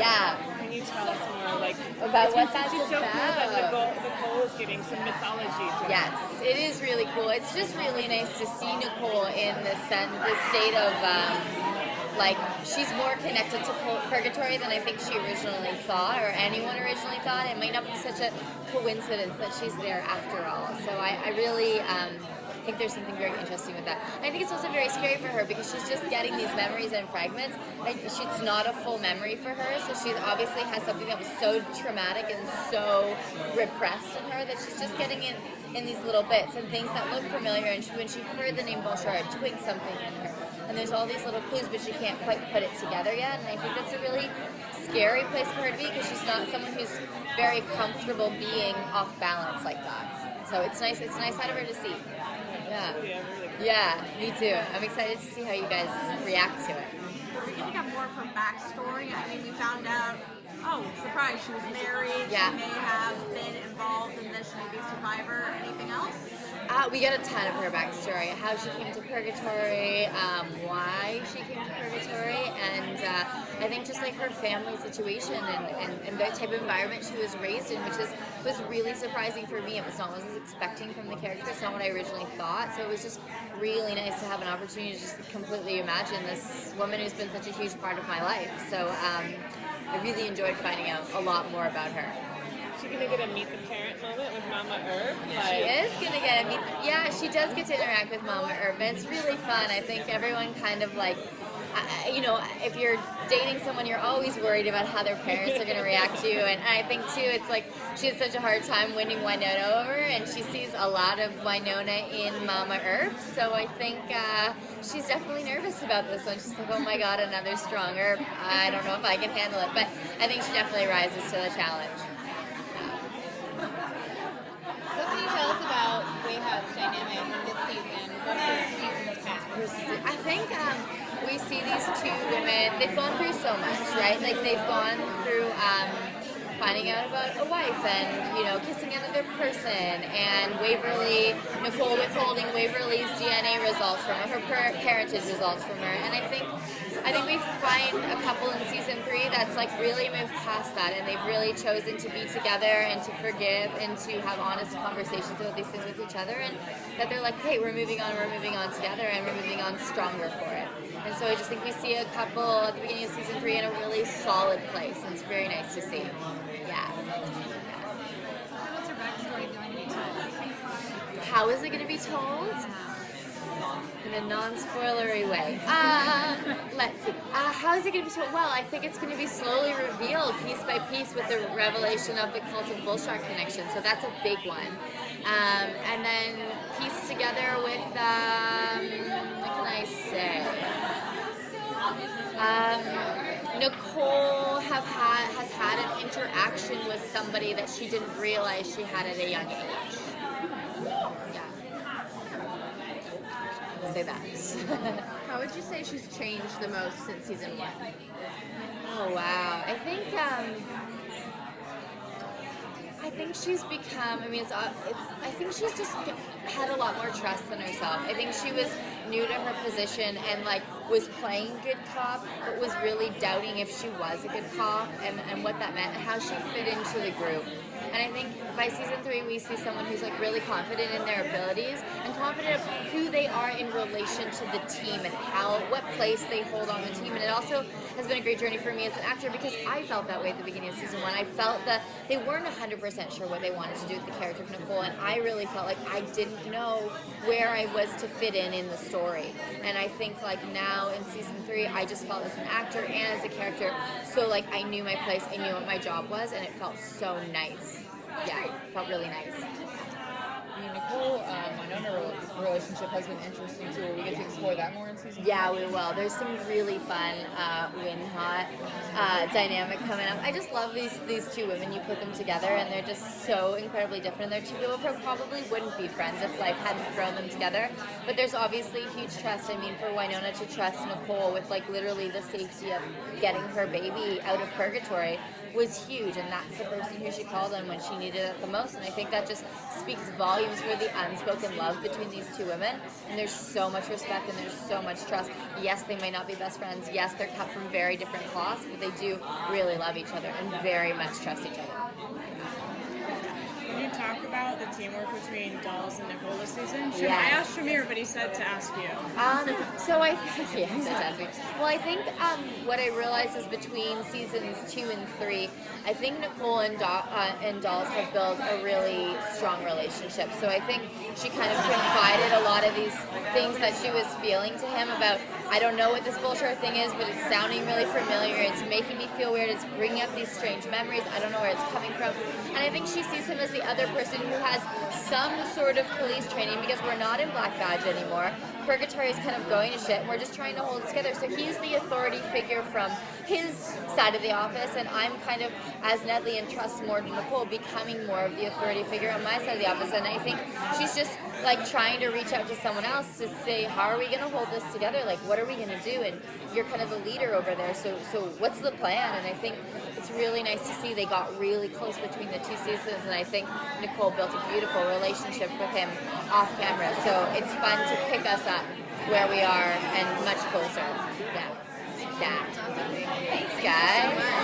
Yeah. Can you tell us more, like, About what that's she's so cool that about? Nicole is giving some mythology to her. Yes, it is really cool. It's just really nice to see Nicole in the state of, like, she's more connected to purgatory than I think she originally thought, or anyone originally thought. It might not be such a coincidence that she's there after all. So I really think there's something very interesting with that. And I think it's also very scary for her because she's just getting these memories and fragments. And it's not a full memory for her, so she obviously has something that was so traumatic and so repressed in her that she's just getting it in these little bits and things that look familiar. And when she heard the name Bolshar, it twigged something in her. And there's all these little clues, but she can't quite put it together yet. And I think that's a really scary place for her to be because she's not someone who's very comfortable being off balance like that. So it's nice out of her to see. Yeah. Yeah, me too. I'm excited to see how you guys react to it. We're going to get more of her backstory. I mean, we found out, oh, surprise, she was married. Yeah. She may have been involved in this, maybe Survivor. Anything else? We got a ton of her backstory, how she came to purgatory, why she came to purgatory, and I think just like her family situation and the type of environment she was raised in, which was really surprising for me. It was not what I was expecting from the character. It's not what I originally thought, so it was just really nice to have an opportunity to just completely imagine this woman who's been such a huge part of my life. So I really enjoyed finding out a lot more about her. Is she gonna get a meet the parent moment with Mama Earp? She is gonna get a meet. Yeah, she does get to interact with Mama Earp, and it's really fun. I think everyone kind of like, you know, if you're dating someone, you're always worried about how their parents are gonna react to you. And I think too, it's like she had such a hard time winning Wynonna over, and she sees a lot of Wynonna in Mama Earp. So I think she's definitely nervous about this one. She's like, oh my God, another strong Earp. I don't know if I can handle it, but I think she definitely rises to the challenge. What can you tell us about Wayha's dynamic this season versus seasons past? I think we see these two women, they've gone through so much, right? Like they've gone through finding out about a wife and, you know, kissing another person, and Nicole withholding Waverly's DNA results from her parentage results from her. And I think we find a couple in season 3 that's like really moved past that, and they've really chosen to be together and to forgive and to have honest conversations about these things with each other, and that they're like, hey, we're moving on together, and we're moving on stronger for it. And so I just think we see a couple at the beginning of season 3 in a really solid place, and it's very nice to see. Yeah. What's her backstory going to be told? How is it going to be told? In a non-spoilery way. Let's see. How is it going to be told? Well, I think it's going to be slowly revealed piece by piece with the revelation of the Cult of Bolshar connection. So that's a big one. And then pieced together with, what can I say? Nicole has had an interaction with somebody that she didn't realize she had at a young age. Yeah. I'll say that. How would you say she's changed the most since season 1? Oh wow, I think she's become. I mean, I think she's just had a lot more trust in herself. I think she was new to her position and like was playing good cop, but was really doubting if she was a good cop and what that meant and how she fit into the group. And I think by season 3, we see someone who's like really confident in their abilities and confident of who they are in relation to the team and what place they hold on the team. And it also has been a great journey for me as an actor because I felt that way at the beginning of season 1. I felt that they weren't 100% sure what they wanted to do with the character of Nicole, and I really felt like I didn't know where I was to fit in the story. And I think like now in season 3, I just felt as an actor and as a character, so like I knew my place, I knew what my job was, and it felt so nice. Yeah, it felt really nice. I mean, Nicole Wynonna relationship has been interesting too. Will we get to explore that more in season 4? Yeah, we will. There's some really fun win-hot dynamic coming up. I just love these two women. You put them together, and they're just so incredibly different. They're two people who probably wouldn't be friends if life hadn't thrown them together. But there's obviously huge trust. I mean, for Wynonna to trust Nicole with like literally the safety of getting her baby out of purgatory, was huge, and that's the person who she called on when she needed it the most. And I think that just speaks volumes for the unspoken love between these two women. And there's so much respect and there's so much trust. Yes, they may not be best friends. Yes, they're cut from very different cloths, but they do really love each other and very much trust each other. Can you talk about the teamwork between Dolls and Nicole this season? Yes. I asked Shamir, but he said to ask you. So I think, well, I think what I realized is between seasons 2 and 3, I think Nicole and Dolls have built a really strong relationship. So I think she kind of confided a lot of these things that she was feeling to him about, I don't know what this bullshit thing is, but it's sounding really familiar. It's making me feel weird. It's bringing up these strange memories. I don't know where it's coming from. And I think she sees him as the other person who has some sort of police training, because we're not in Black Badge anymore. Purgatory is kind of going to shit, and we're just trying to hold it together. So he's the authority figure from his side of the office, and I'm kind of, as Nedley entrusts more to Nicole, becoming more of the authority figure on my side of the office. And I think she's just like trying to reach out to someone else to say, how are we going to hold this together? Like, what are we going to do? And you're kind of the leader over there, so what's the plan? And I think it's really nice to see they got really close between the two seasons, and I think Nicole built a beautiful relationship with him off camera. So it's fun to pick us up where we are and much closer. Yeah. Thanks, guys.